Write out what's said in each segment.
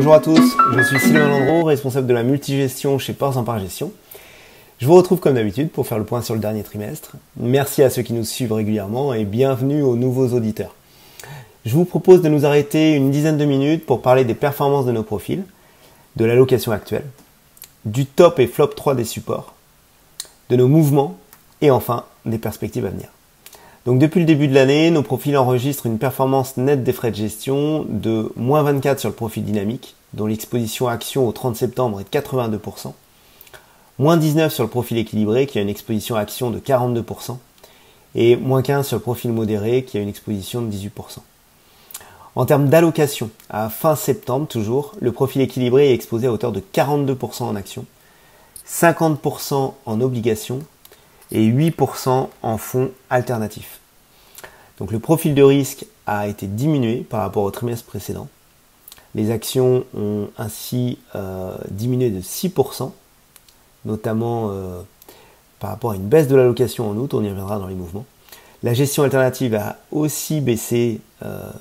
Bonjour à tous, je suis Sylvain Landreau, responsable de la multigestion chez Ports en Pargestion. Je vous retrouve comme d'habitude pour faire le point sur le dernier trimestre. Merci à ceux qui nous suivent régulièrement et bienvenue aux nouveaux auditeurs. Je vous propose de nous arrêter une dizaine de minutes pour parler des performances de nos profils, de l'allocation actuelle, du top et flop 3 des supports, de nos mouvements et enfin des perspectives à venir. Donc depuis le début de l'année, nos profils enregistrent une performance nette des frais de gestion de -24 sur le profil dynamique, dont l'exposition action au 30 septembre est de 82%, -19 sur le profil équilibré qui a une exposition action de 42%, et -15 sur le profil modéré qui a une exposition de 18%. En termes d'allocation, à fin septembre toujours, le profil équilibré est exposé à hauteur de 42% en actions, 50% en obligations et 8% en fonds alternatifs. Donc le profil de risque a été diminué par rapport au trimestre précédent. Les actions ont ainsi diminué de 6%, notamment par rapport à une baisse de l'allocation en août, on y reviendra dans les mouvements. La gestion alternative a aussi baissé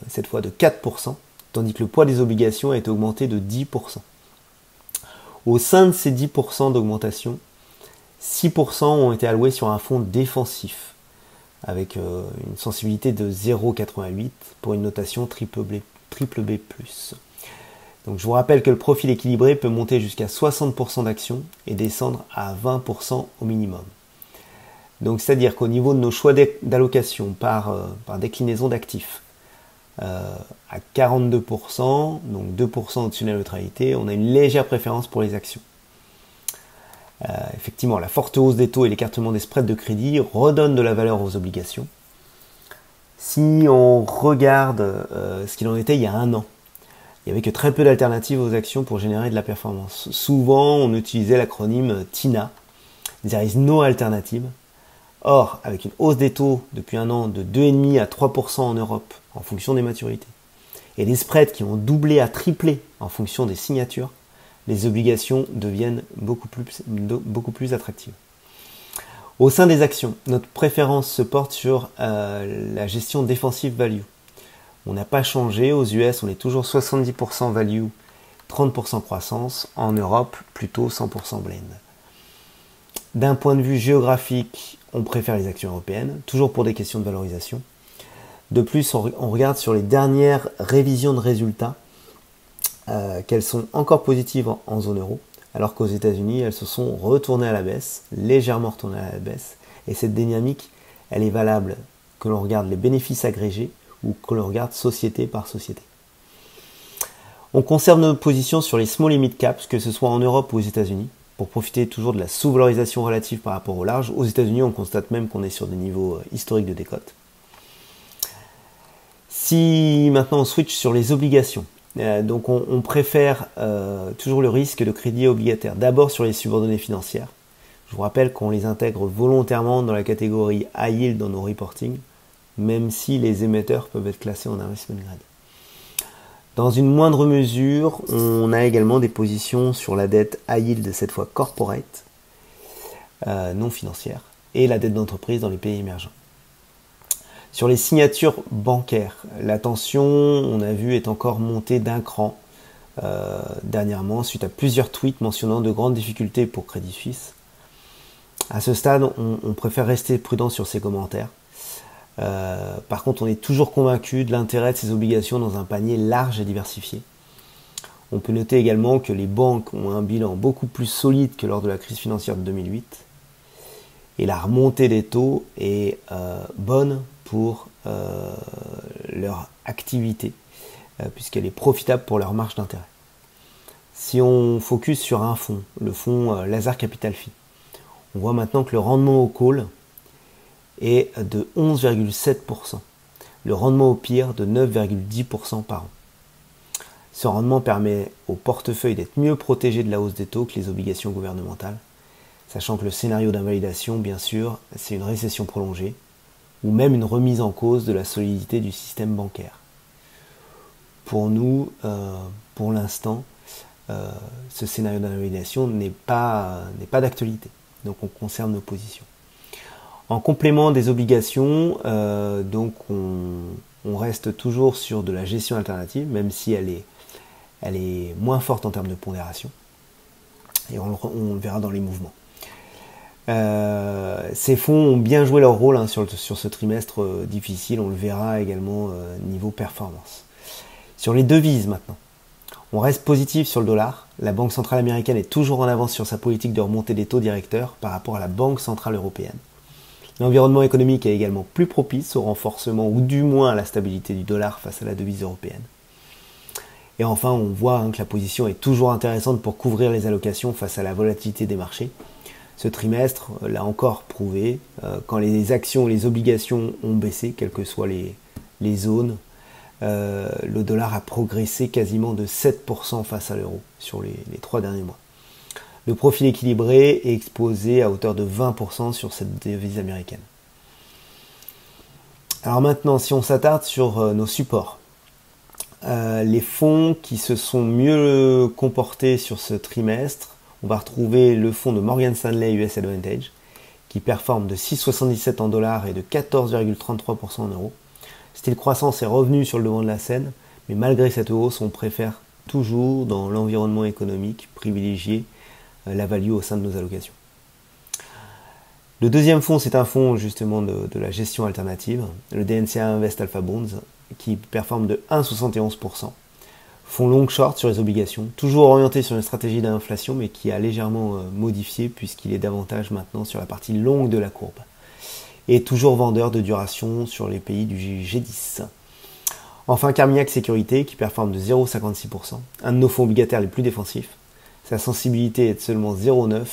cette fois de 4%, tandis que le poids des obligations a été augmenté de 10%. Au sein de ces 10% d'augmentation, 6% ont été alloués sur un fonds défensif, avec une sensibilité de 0,88 pour une notation triple B+. Donc je vous rappelle que le profil équilibré peut monter jusqu'à 60% d'actions et descendre à 20% au minimum. Donc c'est-à-dire qu'au niveau de nos choix d'allocation par déclinaison d'actifs, à 42%, donc 2% au-dessus de la neutralité, on a une légère préférence pour les actions. Effectivement, la forte hausse des taux et l'écartement des spreads de crédit redonnent de la valeur aux obligations. Si on regarde ce qu'il en était il y a un an, il n'y avait que très peu d'alternatives aux actions pour générer de la performance. Souvent, on utilisait l'acronyme TINA, There is no alternative. Or, avec une hausse des taux depuis un an de 2,5 à 3% en Europe, en fonction des maturités, et des spreads qui ont doublé à triplé en fonction des signatures, les obligations deviennent beaucoup plus attractives. Au sein des actions, notre préférence se porte sur la gestion défensive value. On n'a pas changé, aux US on est toujours 70% value, 30% croissance, en Europe plutôt 100% blend. D'un point de vue géographique, on préfère les actions européennes, toujours pour des questions de valorisation. De plus, on regarde sur les dernières révisions de résultats, qu'elles sont encore positives en zone euro, alors qu'aux États-Unis, elles se sont retournées à la baisse, légèrement retournées à la baisse. Et cette dynamique, elle est valable que l'on regarde les bénéfices agrégés ou que l'on regarde société par société. On conserve nos positions sur les small et mid caps, que ce soit en Europe ou aux États-Unis, pour profiter toujours de la sous-valorisation relative par rapport au large. Aux États-Unis, on constate même qu'on est sur des niveaux historiques de décote. Si maintenant on switch sur les obligations, donc on préfère toujours le risque de crédit obligataire. D'abord sur les subordonnées financières. Je vous rappelle qu'on les intègre volontairement dans la catégorie high yield dans nos reporting, même si les émetteurs peuvent être classés en investment grade. Dans une moindre mesure, on a également des positions sur la dette high yield, cette fois corporate, non financière, et la dette d'entreprise dans les pays émergents. Sur les signatures bancaires, la tension, on a vu, est encore montée d'un cran dernièrement suite à plusieurs tweets mentionnant de grandes difficultés pour Crédit Suisse. À ce stade, on préfère rester prudent sur ces commentaires. Par contre, on est toujours convaincu de l'intérêt de ces obligations dans un panier large et diversifié. On peut noter également que les banques ont un bilan beaucoup plus solide que lors de la crise financière de 2008. Et la remontée des taux est bonne pour leur activité, puisqu'elle est profitable pour leur marge d'intérêt. Si on focus sur un fonds, le fonds Lazard Capital Phi, on voit maintenant que le rendement au call est de 11,7%, le rendement au peer de 9,10% par an. Ce rendement permet au portefeuille d'être mieux protégé de la hausse des taux que les obligations gouvernementales, sachant que le scénario d'invalidation, bien sûr, c'est une récession prolongée, ou même une remise en cause de la solidité du système bancaire. Pour nous, pour l'instant, ce scénario d'invalidation n'est pas d'actualité, donc on conserve nos positions. En complément des obligations, donc on reste toujours sur de la gestion alternative, même si elle elle est moins forte en termes de pondération. Et on le verra dans les mouvements. Ces fonds ont bien joué leur rôle sur ce trimestre difficile, on le verra également niveau performance. Sur les devises maintenant, on reste positif sur le dollar. La Banque centrale américaine est toujours en avance sur sa politique de remontée des taux directeurs par rapport à la Banque centrale européenne. L'environnement économique est également plus propice au renforcement ou du moins à la stabilité du dollar face à la devise européenne. Et enfin, on voit que la position est toujours intéressante pour couvrir les allocations face à la volatilité des marchés. Ce trimestre l'a encore prouvé, quand les actions ou les obligations ont baissé, quelles que soient les zones, le dollar a progressé quasiment de 7% face à l'euro sur les 3 derniers mois. Le profil équilibré est exposé à hauteur de 20% sur cette devise américaine. Alors maintenant, si on s'attarde sur nos supports, les fonds qui se sont mieux comportés sur ce trimestre, on va retrouver le fonds de Morgan Stanley US Advantage, qui performe de 6,77 en dollars et de 14,33% en euros. Style croissance est revenu sur le devant de la scène, mais malgré cette hausse, on préfère toujours, dans l'environnement économique, privilégier la value au sein de nos allocations. Le deuxième fonds, c'est un fonds justement de la gestion alternative, le DNCA Invest Alpha Bonds, qui performe de 1,71%. Fonds long short sur les obligations, toujours orienté sur une stratégie d'inflation, mais qui a légèrement modifié puisqu'il est davantage maintenant sur la partie longue de la courbe. Et toujours vendeur de duration sur les pays du G10. Enfin, Carmignac Sécurité qui performe de 0,56%, un de nos fonds obligataires les plus défensifs. Sa sensibilité est de seulement 0,9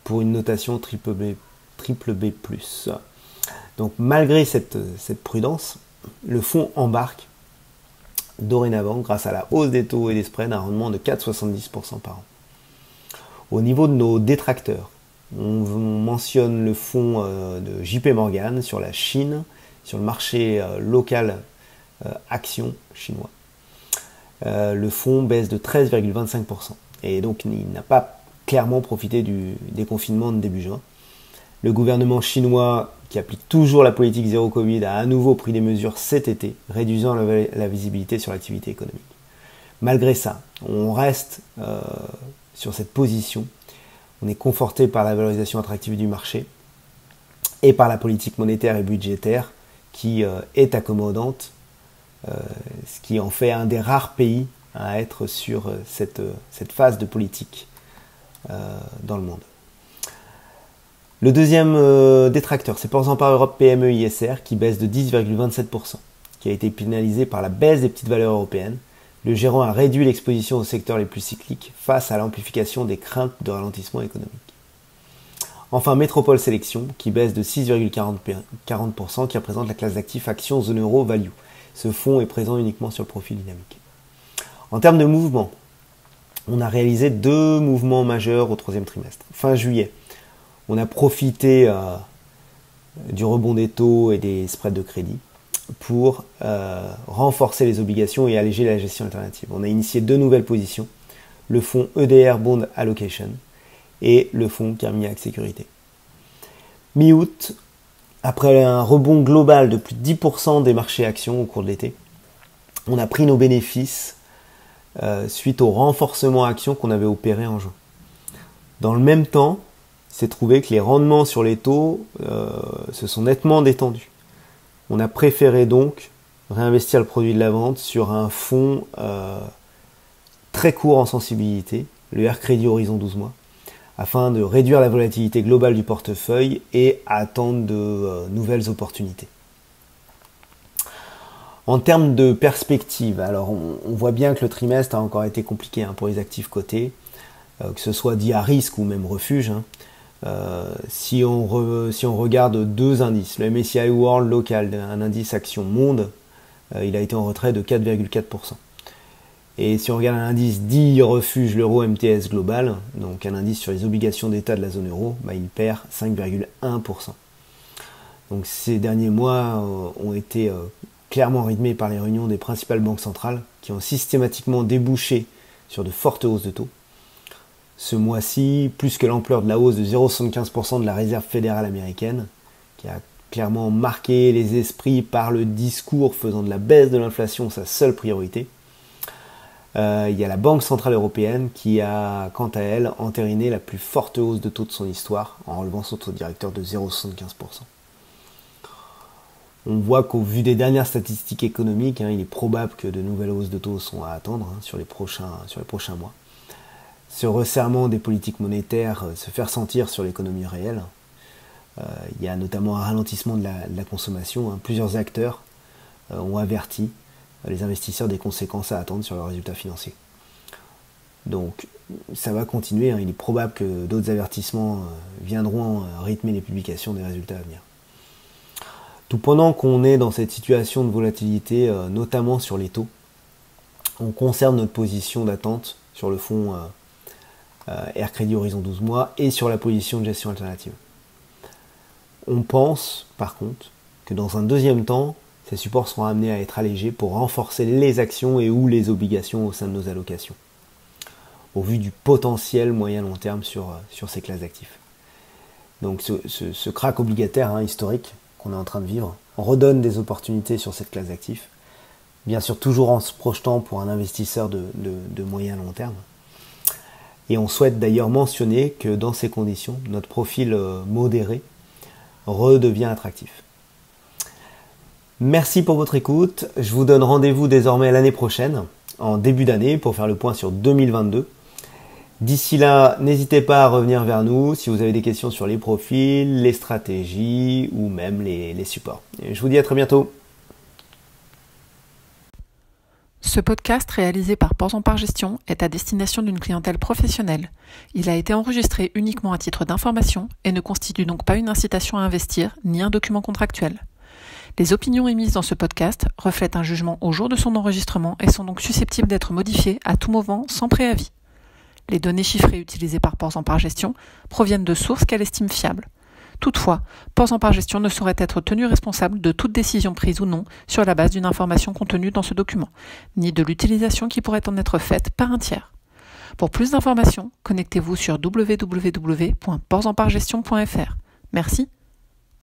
pour une notation triple B+. Donc malgré cette prudence, le fonds embarque dorénavant grâce à la hausse des taux et des spreads un rendement de 4,70% par an. Au niveau de nos détracteurs, on mentionne le fonds de JP Morgan sur la Chine, sur le marché local action chinois. Le fonds baisse de 13,25%. Et donc il n'a pas clairement profité des confinements de début juin. Le gouvernement chinois, qui applique toujours la politique zéro Covid, a à nouveau pris des mesures cet été, réduisant la visibilité sur l'activité économique. Malgré ça, on reste sur cette position. On est conforté par la valorisation attractive du marché et par la politique monétaire et budgétaire qui est accommodante, ce qui en fait un des rares pays à être sur cette phase de politique dans le monde. Le deuxième détracteur, c'est Portzamparc Europe PME ISR qui baisse de 10,27%, qui a été pénalisé par la baisse des petites valeurs européennes. Le gérant a réduit l'exposition aux secteurs les plus cycliques face à l'amplification des craintes de ralentissement économique. Enfin, Métropole Sélection qui baisse de 6,40%, qui représente la classe d'actifs Action Zone Euro Value. Ce fonds est présent uniquement sur le profil dynamique. En termes de mouvements, on a réalisé 2 mouvements majeurs au 3e trimestre. Fin juillet, on a profité du rebond des taux et des spreads de crédit pour renforcer les obligations et alléger la gestion alternative. On a initié 2 nouvelles positions, le fonds EDR Bond Allocation et le fonds Carmignac Sécurité. Mi-août, après un rebond global de plus de 10% des marchés actions au cours de l'été, on a pris nos bénéfices suite au renforcement actions qu'on avait opéré en juin. Dans le même temps, il s'est trouvé que les rendements sur les taux se sont nettement détendus. On a préféré donc réinvestir le produit de la vente sur un fonds très court en sensibilité, le Air Crédit Horizon 12 mois, afin de réduire la volatilité globale du portefeuille et attendre de nouvelles opportunités. En termes de perspective, alors on voit bien que le trimestre a encore été compliqué pour les actifs cotés, que ce soit dit à risque ou même refuge. Si on regarde 2 indices, le MSCI World Local, un indice action monde, il a été en retrait de 4,4%. Et si on regarde un indice dit refuge, l'euro MTS Global, donc un indice sur les obligations d'État de la zone euro, il perd 5,1%. Donc ces derniers mois ont été clairement rythmés par les réunions des principales banques centrales qui ont systématiquement débouché sur de fortes hausses de taux. Ce mois-ci, plus que l'ampleur de la hausse de 0,75% de la réserve fédérale américaine, qui a clairement marqué les esprits par le discours faisant de la baisse de l'inflation sa seule priorité, il y a la Banque Centrale Européenne qui a, quant à elle, entériné la plus forte hausse de taux de son histoire en relevant son taux directeur de 0,75%. On voit qu'au vu des dernières statistiques économiques, il est probable que de nouvelles hausses de taux sont à attendre sur les prochains mois. Ce resserrement des politiques monétaires se fait ressentir sur l'économie réelle. Il y a notamment un ralentissement de la consommation. Plusieurs acteurs ont averti les investisseurs des conséquences à attendre sur leurs résultats financiers. Donc ça va continuer. Il est probable que d'autres avertissements viendront rythmer les publications des résultats à venir. Tout pendant qu'on est dans cette situation de volatilité, notamment sur les taux, on conserve notre position d'attente sur le fonds Air Crédit Horizon 12 mois et sur la position de gestion alternative. On pense, par contre, que dans un deuxième temps, ces supports seront amenés à être allégés pour renforcer les actions et ou les obligations au sein de nos allocations, au vu du potentiel moyen-long terme sur ces classes d'actifs. Donc ce crack obligataire historique qu'on est en train de vivre redonne des opportunités sur cette classe d'actifs, bien sûr toujours en se projetant pour un investisseur de moyen-long terme. Et on souhaite d'ailleurs mentionner que dans ces conditions, notre profil modéré redevient attractif. Merci pour votre écoute. Je vous donne rendez-vous désormais l'année prochaine, en début d'année, pour faire le point sur 2022. D'ici là, n'hésitez pas à revenir vers nous si vous avez des questions sur les profils, les stratégies ou même les supports. Et je vous dis à très bientôt. Ce podcast réalisé par Ports en Part Gestion est à destination d'une clientèle professionnelle. Il a été enregistré uniquement à titre d'information et ne constitue donc pas une incitation à investir ni un document contractuel. Les opinions émises dans ce podcast reflètent un jugement au jour de son enregistrement et sont donc susceptibles d'être modifiées à tout moment sans préavis. Les données chiffrées utilisées par Ports en Part Gestion proviennent de sources qu'elle estime fiables. Toutefois, Ports en Part Gestion ne saurait être tenu responsable de toute décision prise ou non sur la base d'une information contenue dans ce document, ni de l'utilisation qui pourrait en être faite par un tiers. Pour plus d'informations, connectez-vous sur www.portsenpartgestion.fr. Merci.